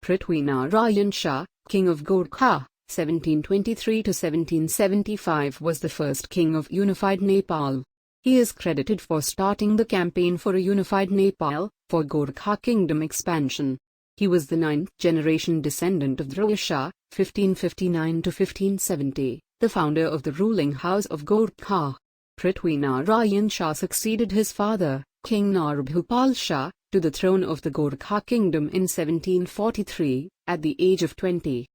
Prithvi Narayan Shah, King of Gorkha, 1723 to 1775, was the first king of unified Nepal. He is credited for starting the campaign for a unified Nepal, for Gorkha Kingdom expansion. He was the ninth-generation descendant of Dhruva Shah, 1559 to 1570, the founder of the ruling house of Gorkha. Prithvi Narayan Shah succeeded his father, King Maharajadhiraja Shah, to the throne of the Gorkha Kingdom in 1743, at the age of 20.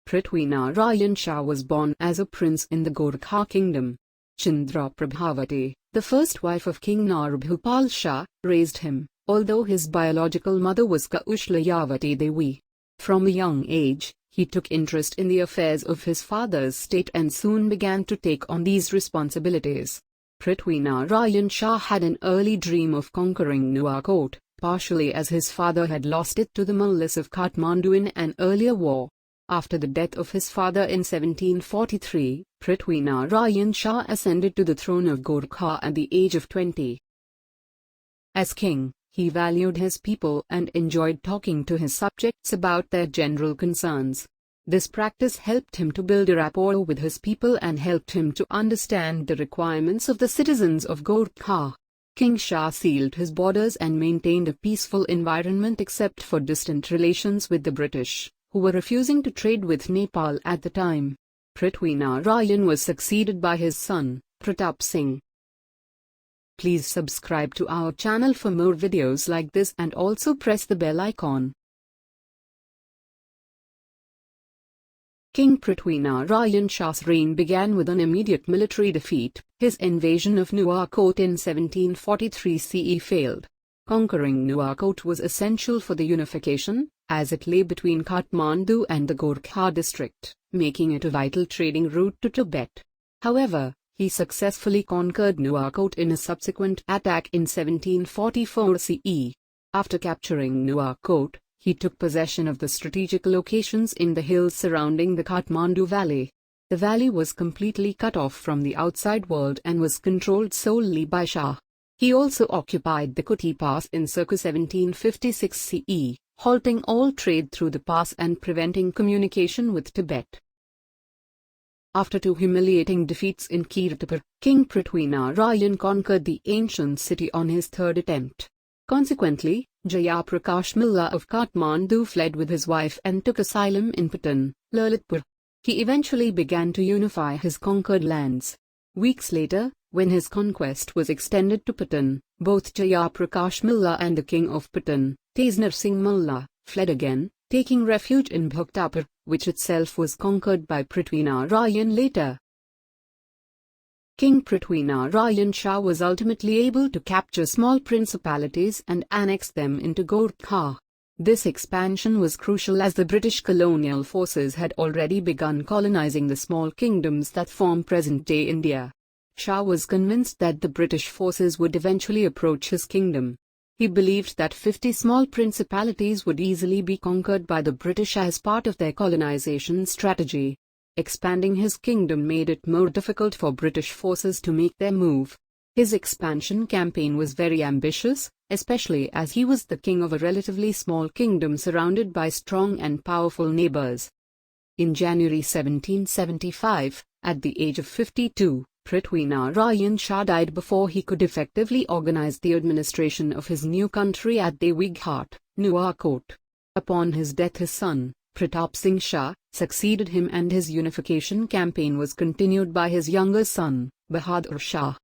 Prithvi Narayan Shah was born as a prince in the Gorkha Kingdom. Chandra Prabhavati, the first wife of King Maharajadhiraja Shah, raised him, although his biological mother was Kaushlayavati Devi. From a young age, he took interest in the affairs of his father's state and soon began to take on these responsibilities. Prithvi Narayan Shah had an early dream of conquering Nuwakot, partially as his father had lost it to the Mullahs of Kathmandu in an earlier war. After the death of his father in 1743, Prithvi Narayan Shah ascended to the throne of Gorkha at the age of 20. As king, he valued his people and enjoyed talking to his subjects about their general concerns. This practice helped him to build a rapport with his people and helped him to understand the requirements of the citizens of Gorkha. King Shah sealed his borders and maintained a peaceful environment except for distant relations with the British, who were refusing to trade with Nepal at the time. Prithvi Narayan was succeeded by his son, Pratap Singh. Please subscribe to our channel for more videos like this and also press the bell icon. King Prithvi Narayan Shah's reign began with an immediate military defeat. His invasion of Nuwakot in 1743 CE failed. Conquering Nuwakot was essential for the unification, as it lay between Kathmandu and the Gorkha district, making it a vital trading route to Tibet. However, he successfully conquered Nuwakot in a subsequent attack in 1744 CE. After capturing Nuwakot, he took possession of the strategic locations in the hills surrounding the Kathmandu Valley. The valley was completely cut off from the outside world and was controlled solely by Shah. He also occupied the Kuti Pass in circa 1756 CE, halting all trade through the pass and preventing communication with Tibet. After two humiliating defeats in Kirtipur, King Prithvi Narayan conquered the ancient city on his third attempt. Consequently, Jayaprakash Milla of Kathmandu fled with his wife and took asylum in Patan, Lalitpur. He eventually began to unify his conquered lands. Weeks later, when his conquest was extended to Patan, both Jayaprakash Milla and the king of Patan, Tejnar Singh Mulla, fled again, taking refuge in Bhaktapur, which itself was conquered by Prithvi Narayan later. King Prithvi Narayan Shah was ultimately able to capture small principalities and annex them into Gorkha. This expansion was crucial as the British colonial forces had already begun colonizing the small kingdoms that form present-day India. Shah was convinced that the British forces would eventually approach his kingdom. He believed that 50 small principalities would easily be conquered by the British as part of their colonization strategy. Expanding his kingdom made it more difficult for British forces to make their move. His expansion campaign was very ambitious, especially as he was the king of a relatively small kingdom surrounded by strong and powerful neighbors. In January 1775, at the age of 52, Prithvi Narayan Shah died before he could effectively organize the administration of his new country at Devi Ghat, Nuwakot. Upon his death his son, Pratap Singh Shah, succeeded him and his unification campaign was continued by his younger son, Bahadur Shah.